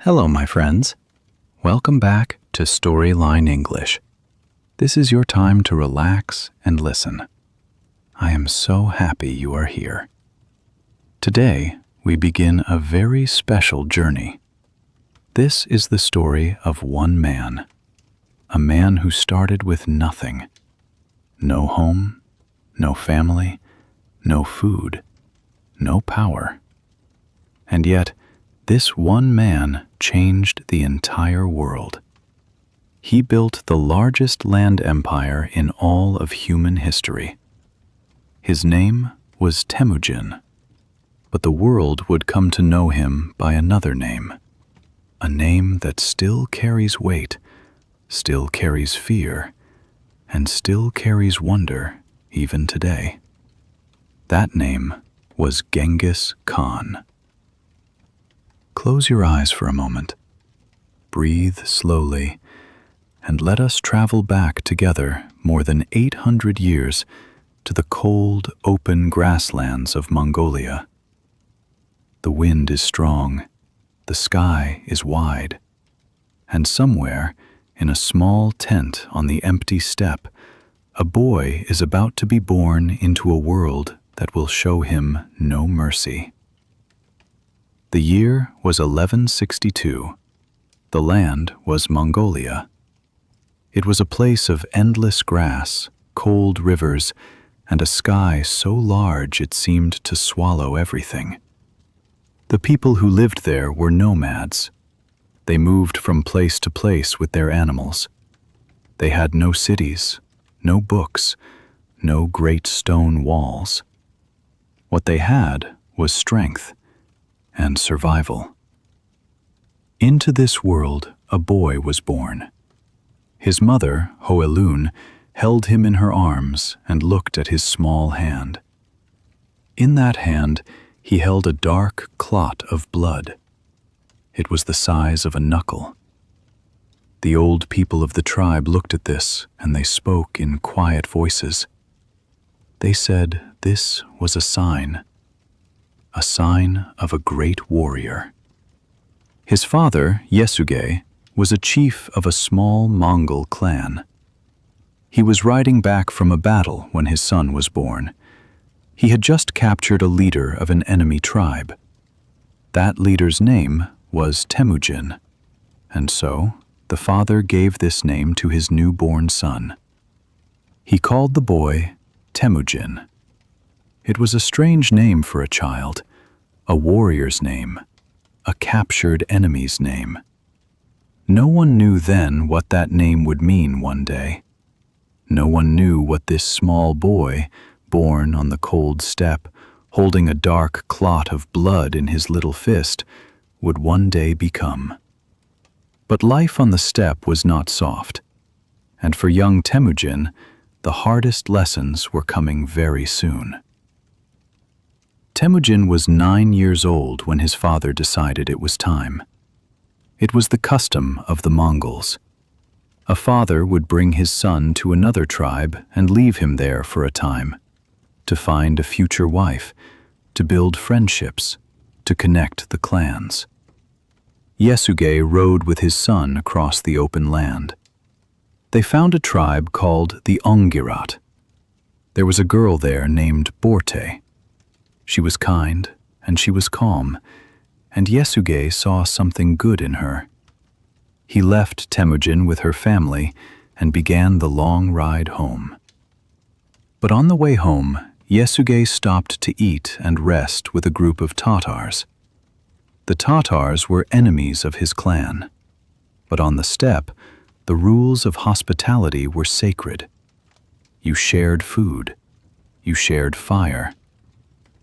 Hello, my friends. Welcome back to Storyline English. This is your time to relax and listen. I am so happy you are here. Today, we begin a very special journey. This is the story of one man, a man who started with nothing. No home, no family, no food, no power. And yet, this one man changed the entire world. He built the largest land empire in all of human history. His name was Temujin, but the world would come to know him by another name, a name that still carries weight, still carries fear, and still carries wonder even today. That name was Genghis Khan. Close your eyes for a moment. Breathe slowly, and let us travel back together more than 800 years to the cold, open grasslands of Mongolia. The wind is strong, the sky is wide, and somewhere, in a small tent on the empty steppe, a boy is about to be born into a world that will show him no mercy. The year was 1162. The land was Mongolia. It was a place of endless grass, cold rivers, and a sky so large it seemed to swallow everything. The people who lived there were nomads. They moved from place to place with their animals. They had no cities, no books, no great stone walls. What they had was strength and survival. Into this world, a boy was born. His mother, Hoelun, held him in her arms and looked at his small hand. In that hand, he held a dark clot of blood. It was the size of a knuckle. The old people of the tribe looked at this, and they spoke in quiet voices. They said this was a sign of a great warrior. His father, Yesuge, was a chief of a small Mongol clan. He was riding back from a battle when his son was born. He had just captured a leader of an enemy tribe. That leader's name was Temujin, and so the father gave this name to his newborn son. He called the boy Temujin. It was a strange name for a child, a warrior's name, a captured enemy's name. No one knew then what that name would mean one day. No one knew what this small boy, born on the cold steppe, holding a dark clot of blood in his little fist, would one day become. But life on the steppe was not soft, and for young Temujin, the hardest lessons were coming very soon. Temujin was 9 years old when his father decided it was time. It was the custom of the Mongols. A father would bring his son to another tribe and leave him there for a time, to find a future wife, to build friendships, to connect the clans. Yesuge rode with his son across the open land. They found a tribe called the Ongirat. There was a girl there named Borte. She was kind and she was calm, and Yesuge saw something good in her. He left Temujin with her family and began the long ride home. But on the way home, Yesuge stopped to eat and rest with a group of Tatars. The Tatars were enemies of his clan, but on the steppe, the rules of hospitality were sacred. You shared food. You shared fire.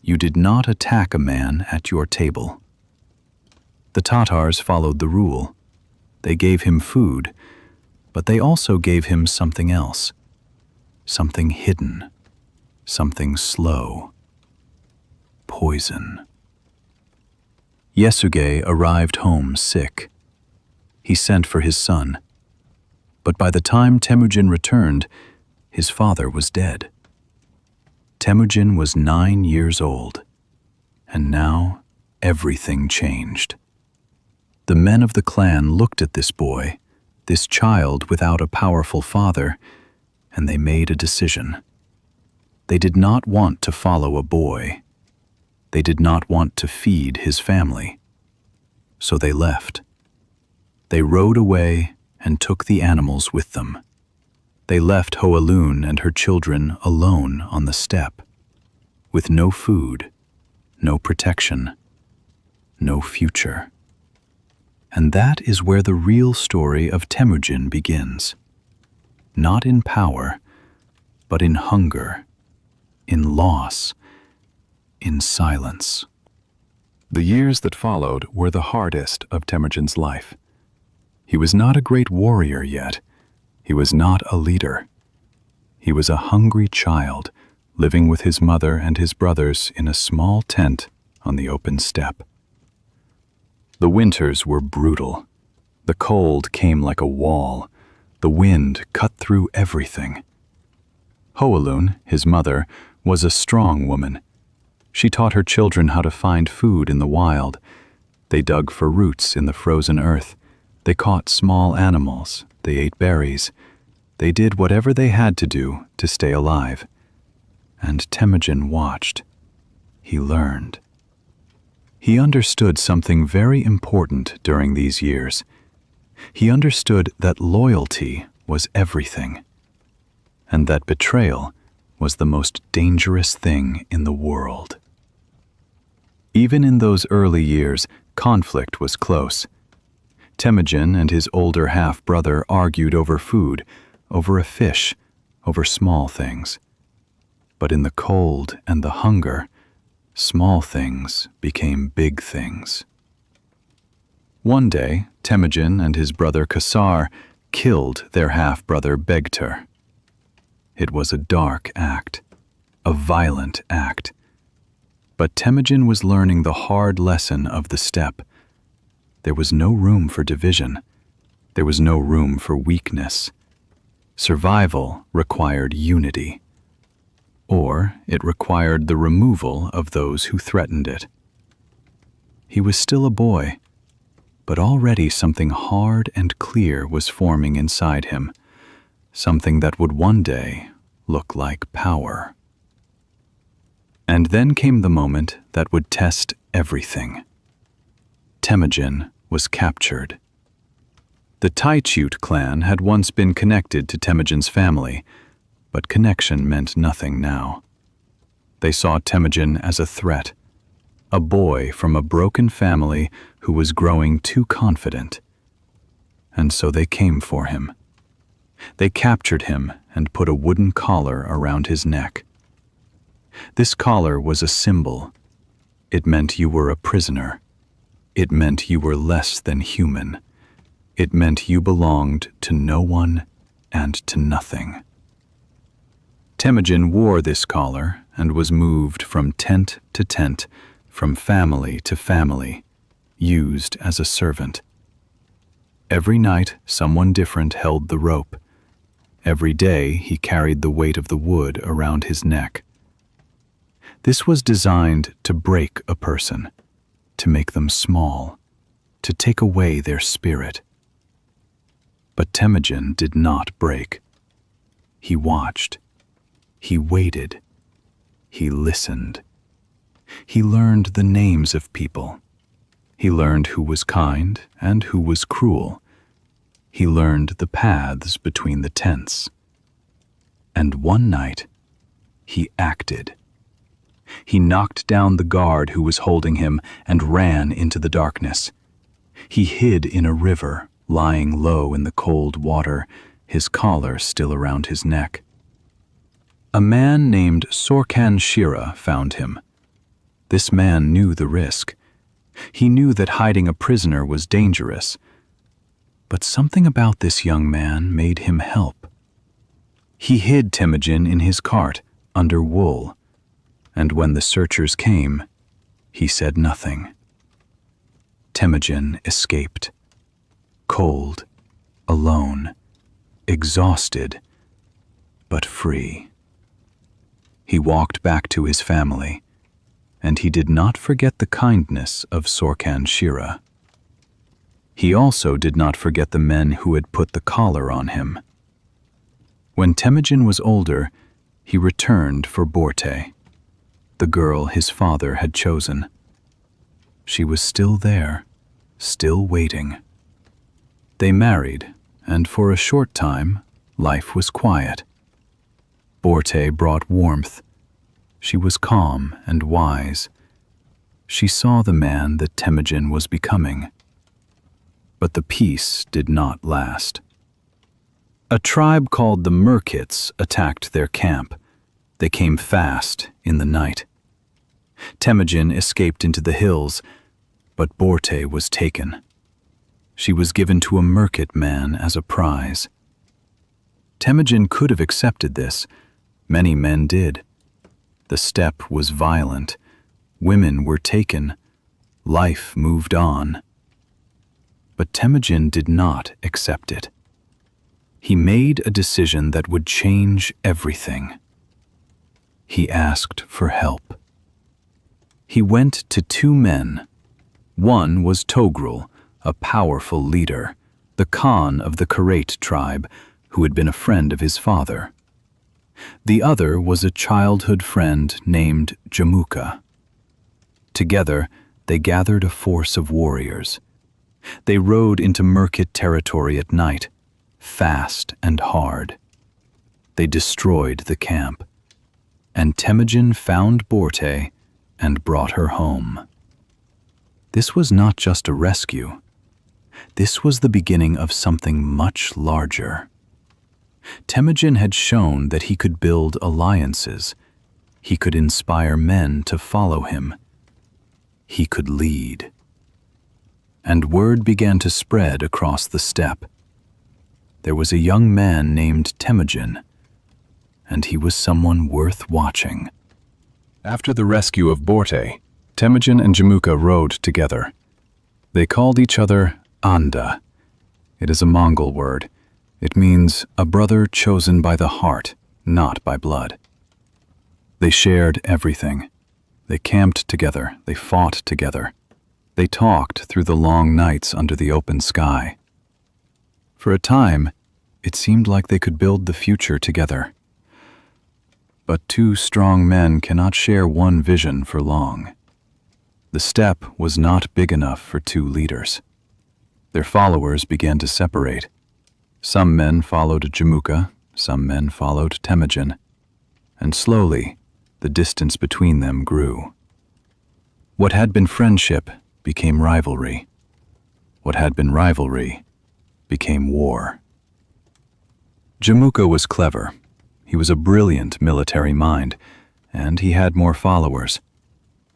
You did not attack a man at your table. The Tatars followed the rule. They gave him food, but they also gave him something else, something hidden, something slow. Poison. Yesuge arrived home sick. He sent for his son, but by the time Temujin returned, his father was dead. Temujin was 9 years old, and now everything changed. The men of the clan looked at this boy, this child without a powerful father, and they made a decision. They did not want to follow a boy. They did not want to feed his family. So they left. They rode away and took the animals with them. They left Hoelun and her children alone on the steppe, with no food, no protection, no future. And that is where the real story of Temujin begins. Not in power, but in hunger, in loss, in silence. The years that followed were the hardest of Temujin's life. He was not a great warrior yet. He was not a leader. He was a hungry child, living with his mother and his brothers in a small tent on the open steppe. The winters were brutal. The cold came like a wall. The wind cut through everything. Hoelun, his mother, was a strong woman. She taught her children how to find food in the wild. They dug for roots in the frozen earth. They caught small animals. They ate berries. They did whatever they had to do to stay alive. And Temujin watched. He learned. He understood something very important during these years. He understood that loyalty was everything, and that betrayal was the most dangerous thing in the world. Even in those early years, conflict was close. Temujin and his older half-brother argued over food, over a fish, over small things. But in the cold and the hunger, small things became big things. One day, Temujin and his brother Kasar killed their half-brother Begter. It was a dark act, a violent act. But Temujin was learning the hard lesson of the steppe. There was no room for division. There was no room for weakness. Survival required unity. Or it required the removal of those who threatened it. He was still a boy, but already something hard and clear was forming inside him, something that would one day look like power. And then came the moment that would test everything. Temujin was captured. The Taichute clan had once been connected to Temujin's family, but connection meant nothing now. They saw Temujin as a threat, a boy from a broken family who was growing too confident. And so they came for him. They captured him and put a wooden collar around his neck. This collar was a symbol. It meant you were a prisoner. It meant you were less than human. It meant you belonged to no one and to nothing. Temujin wore this collar and was moved from tent to tent, from family to family, used as a servant. Every night, someone different held the rope. Every day, he carried the weight of the wood around his neck. This was designed to break a person, to make them small, to take away their spirit. But Temujin did not break. He watched. He waited. He listened. He learned the names of people. He learned who was kind and who was cruel. He learned the paths between the tents. And one night, he acted. He knocked down the guard who was holding him and ran into the darkness. He hid in a river, lying low in the cold water, his collar still around his neck. A man named Sorkan Shira found him. This man knew the risk. He knew that hiding a prisoner was dangerous. But something about this young man made him help. He hid Temujin in his cart, under wool, and when the searchers came, he said nothing. Temujin escaped. Cold, alone, exhausted, but free. He walked back to his family, and he did not forget the kindness of Sorkan Shira. He also did not forget the men who had put the collar on him. When Temujin was older, he returned for Borte, the girl his father had chosen. She was still there, still waiting. They married, and for a short time, life was quiet. Borte brought warmth. She was calm and wise. She saw the man that Temujin was becoming. But the peace did not last. A tribe called the Merkits attacked their camp. They came fast in the night. Temujin escaped into the hills, but Borte was taken. She was given to a Merkit man as a prize. Temujin could have accepted this. Many men did. The steppe was violent. Women were taken. Life moved on. But Temujin did not accept it. He made a decision that would change everything. He asked for help. He went to two men. One was Togrul, a powerful leader, the Khan of the Kharate tribe, who had been a friend of his father. The other was a childhood friend named Jamuka. Together, they gathered a force of warriors. They rode into Merkit territory at night, fast and hard. They destroyed the camp, and Temujin found Borte and brought her home. This was not just a rescue. This was the beginning of something much larger. Temujin had shown that he could build alliances. He could inspire men to follow him. He could lead. And word began to spread across the steppe. There was a young man named Temujin, and he was someone worth watching. After the rescue of Borte, Temujin and Jamuka rode together. They called each other Anda. It is a Mongol word. It means a brother chosen by the heart, not by blood. They shared everything. They camped together. They fought together. They talked through the long nights under the open sky. For a time, it seemed like they could build the future together. But two strong men cannot share one vision for long. The steppe was not big enough for two leaders. Their followers began to separate. Some men followed Jamuka, some men followed Temujin, and slowly the distance between them grew. What had been friendship became rivalry. What had been rivalry became war. Jamuka was clever. He was a brilliant military mind, and he had more followers.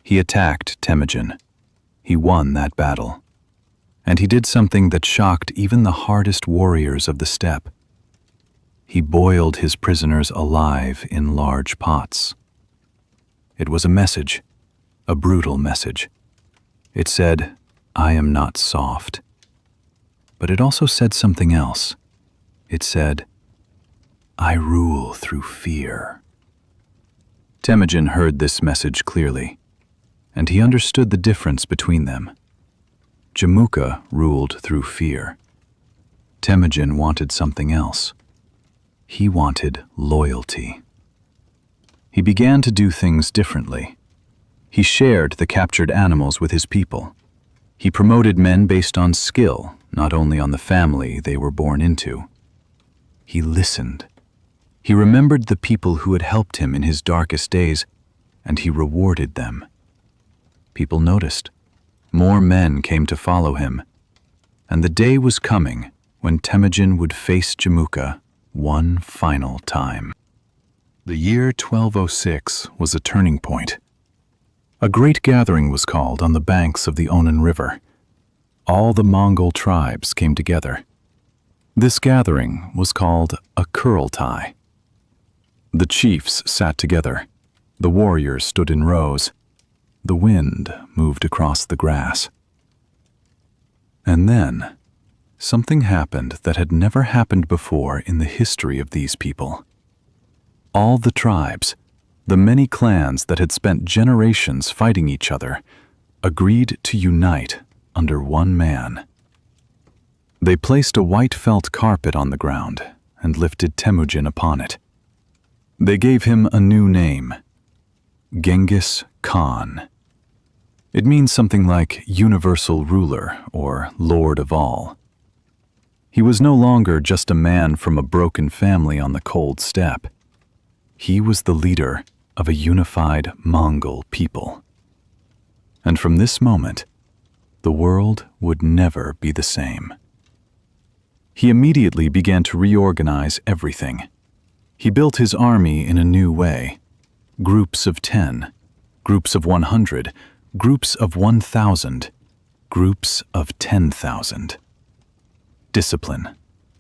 He attacked Temujin. He won that battle. And he did something that shocked even the hardest warriors of the steppe. He boiled his prisoners alive in large pots. It was a message, a brutal message. It said, "I am not soft." But it also said something else. It said, "I rule through fear." Temujin heard this message clearly, and he understood the difference between them. Jamuka ruled through fear. Temujin wanted something else. He wanted loyalty. He began to do things differently. He shared the captured animals with his people. He promoted men based on skill, not only on the family they were born into. He listened. He remembered the people who had helped him in his darkest days, and he rewarded them. People noticed. More men came to follow him, and the day was coming when Temujin would face Jamuka one final time. The year 1206 was a turning point. A great gathering was called on the banks of the Onan River. All the Mongol tribes came together. This gathering was called a Kurultai. The chiefs sat together. The warriors stood in rows. The wind moved across the grass. And then, something happened that had never happened before in the history of these people. All the tribes, the many clans that had spent generations fighting each other, agreed to unite under one man. They placed a white felt carpet on the ground and lifted Temujin upon it. They gave him a new name, Genghis Khan. It means something like universal ruler or lord of all. He was no longer just a man from a broken family on the cold steppe. He was the leader of a unified Mongol people. And from this moment, the world would never be the same. He immediately began to reorganize everything. He built his army in a new way. Groups of 10, groups of 100, groups of 1,000, groups of 10,000. Discipline,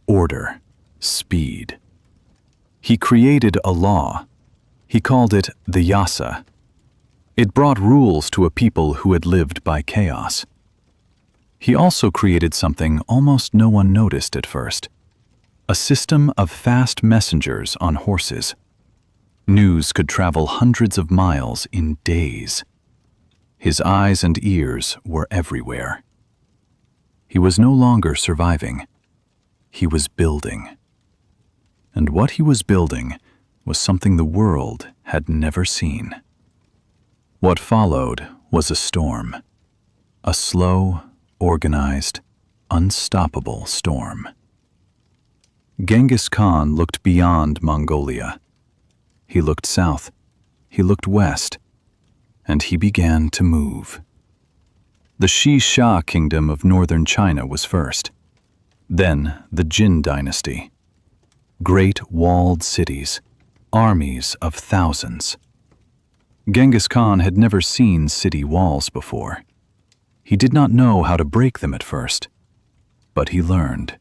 order, speed. He created a law. He called it the Yasa. It brought rules to a people who had lived by chaos. He also created something almost no one noticed at first, a system of fast messengers on horses. News could travel hundreds of miles in days. His eyes and ears were everywhere. He was no longer surviving. He was building. And what he was building was something the world had never seen. What followed was a storm. A slow, organized, unstoppable storm. Genghis Khan looked beyond Mongolia. He looked south, he looked west, and he began to move. The Xi kingdom of northern China was first. Then the Jin dynasty. Great walled cities, armies of thousands. Genghis Khan had never seen city walls before. He did not know how to break them at first, but he learned.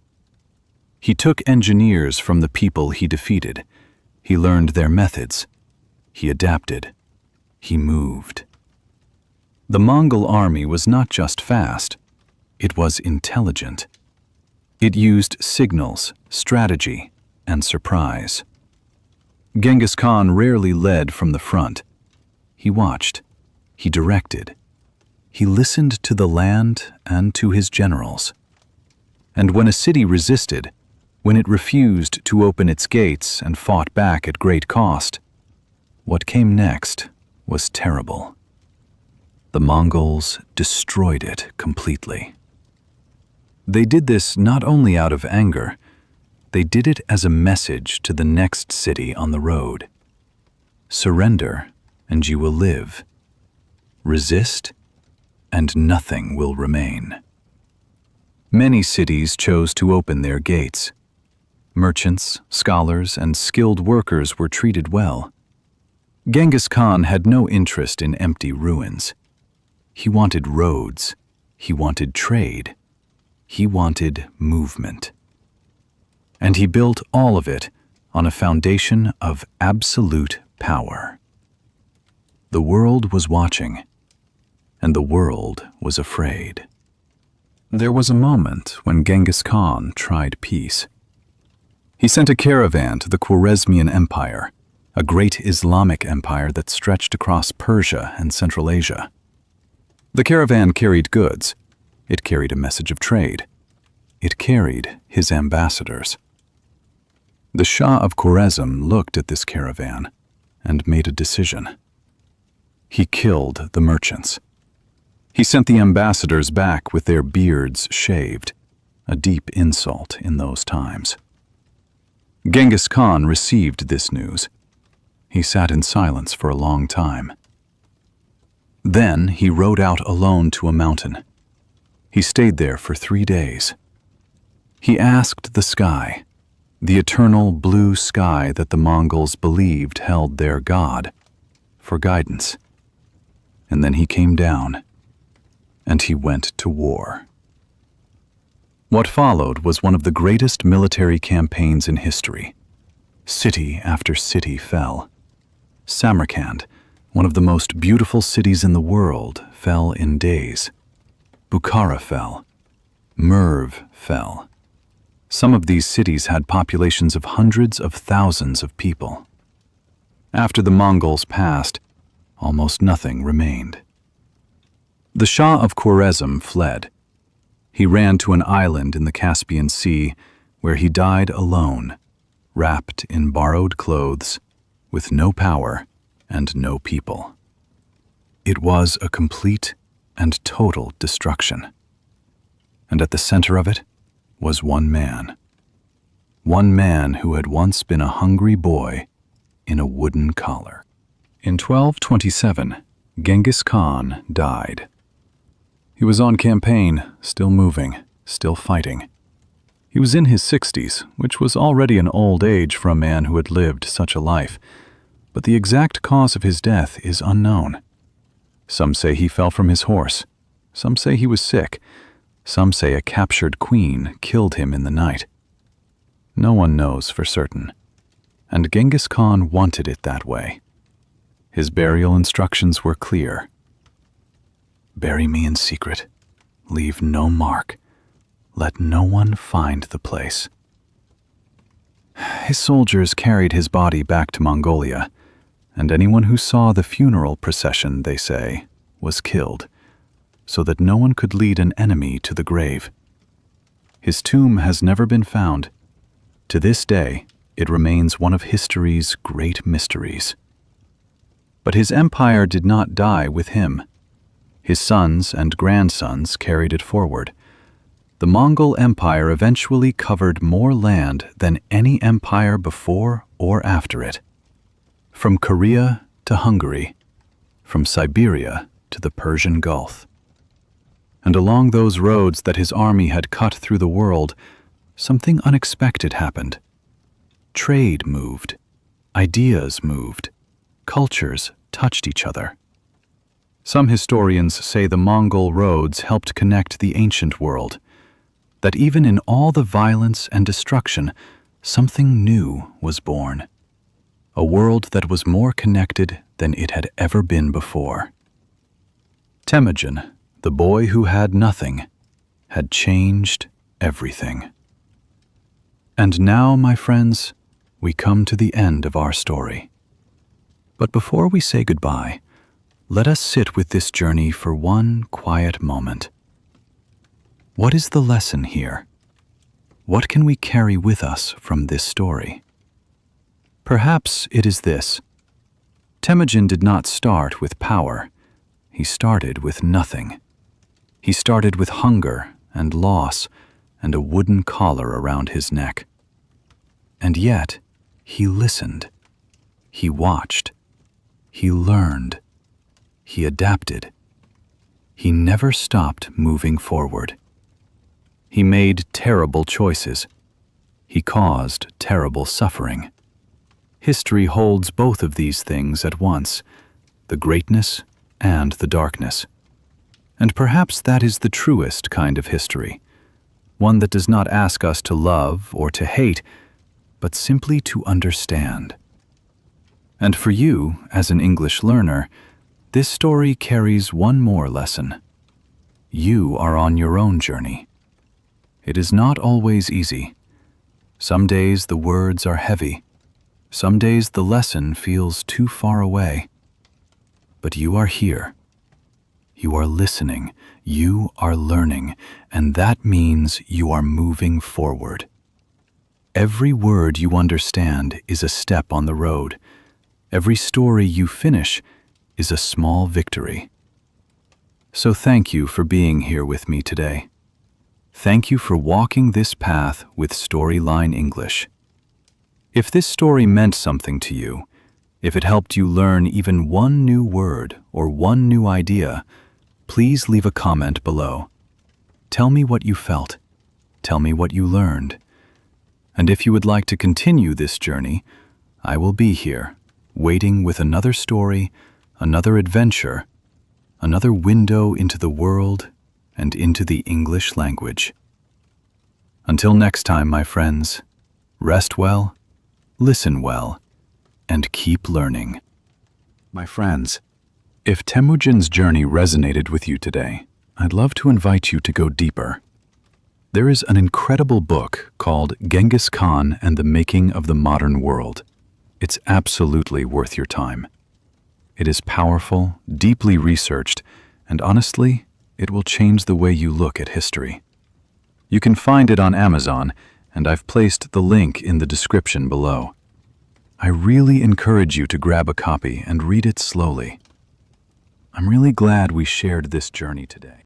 He took engineers from the people he defeated. He learned their methods. He adapted. He moved. The Mongol army was not just fast, it was intelligent. It used signals, strategy, and surprise. Genghis Khan rarely led from the front. He watched. He directed. He listened to the land and to his generals. And when a city resisted, when it refused to open its gates and fought back at great cost, what came next was terrible. The Mongols destroyed it completely. They did this not only out of anger, they did it as a message to the next city on the road. Surrender, and you will live. Resist, and nothing will remain. Many cities chose to open their gates. Merchants, scholars, and skilled workers were treated well. Genghis Khan had no interest in empty ruins. He wanted roads. He wanted trade. He wanted movement. And he built all of it on a foundation of absolute power. The world was watching, and the world was afraid. There was a moment when Genghis Khan tried peace. He sent a caravan to the Khwarezmian Empire, a great Islamic empire that stretched across Persia and Central Asia. The caravan carried goods. It carried a message of trade. It carried his ambassadors. The Shah of Khwarezm looked at this caravan and made a decision. He killed the merchants. He sent the ambassadors back with their beards shaved, a deep insult in those times. Genghis Khan received this news. He sat in silence for a long time. Then he rode out alone to a mountain. He stayed there for 3 days. He asked the sky, the eternal blue sky that the Mongols believed held their God, for guidance. And then he came down, and he went to war. What followed was one of the greatest military campaigns in history. City after city fell. Samarkand, one of the most beautiful cities in the world, fell in days. Bukhara fell. Merv fell. Some of these cities had populations of hundreds of thousands of people. After the Mongols passed, almost nothing remained. The Shah of Khwarezm fled. He ran to an island in the Caspian Sea where he died alone, wrapped in borrowed clothes, with no power and no people. It was a complete and total destruction. And at the center of it was one man who had once been a hungry boy in a wooden collar. In 1227, Genghis Khan died. He was on campaign, still moving, still fighting. He was in his 60s, which was already an old age for a man who had lived such a life, but the exact cause of his death is unknown. Some say he fell from his horse. Some say he was sick. Some say a captured queen killed him in the night. No one knows for certain, and Genghis Khan wanted it that way. His burial instructions were clear. Bury me in secret. Leave no mark. Let no one find the place. His soldiers carried his body back to Mongolia, and anyone who saw the funeral procession, they say, was killed, so that no one could lead an enemy to the grave. His tomb has never been found. To this day, it remains one of history's great mysteries. But his empire did not die with him. His sons and grandsons carried it forward. The Mongol Empire eventually covered more land than any empire before or after it. From Korea to Hungary, from Siberia to the Persian Gulf. And along those roads that his army had cut through the world, something unexpected happened. Trade moved, ideas moved, cultures touched each other. Some historians say the Mongol roads helped connect the ancient world, that even in all the violence and destruction, something new was born. A world that was more connected than it had ever been before. Temujin, the boy who had nothing, had changed everything. And now, my friends, we come to the end of our story. But before we say goodbye, let us sit with this journey for one quiet moment. What is the lesson here? What can we carry with us from this story? Perhaps it is this. Temujin did not start with power. He started with nothing. He started with hunger and loss and a wooden collar around his neck. And yet, he listened. He watched. He learned. He adapted. He never stopped moving forward. He made terrible choices. He caused terrible suffering. History holds both of these things at once, the greatness and the darkness. And perhaps that is the truest kind of history, one that does not ask us to love or to hate, but simply to understand. And for you, as an English learner, this story carries one more lesson. You are on your own journey. It is not always easy. Some days the words are heavy. Some days the lesson feels too far away. But you are here. You are listening. You are learning. And that means you are moving forward. Every word you understand is a step on the road. Every story you finish is a small victory. So thank you for being here with me today. Thank you for walking this path with Storyline English. If this story meant something to you, if it helped you learn even one new word or one new idea, please leave a comment below. Tell me what you felt. Tell me what you learned. And if you would like to continue this journey, I will be here, waiting with another story, another adventure, another window into the world and into the English language. Until next time, my friends, rest well, listen well, and keep learning. My friends, if Temujin's journey resonated with you today, I'd love to invite you to go deeper. There is an incredible book called Genghis Khan and the Making of the Modern World. It's absolutely worth your time. It is powerful, deeply researched, and honestly, it will change the way you look at history. You can find it on Amazon, and I've placed the link in the description below. I really encourage you to grab a copy and read it slowly. I'm really glad we shared this journey today.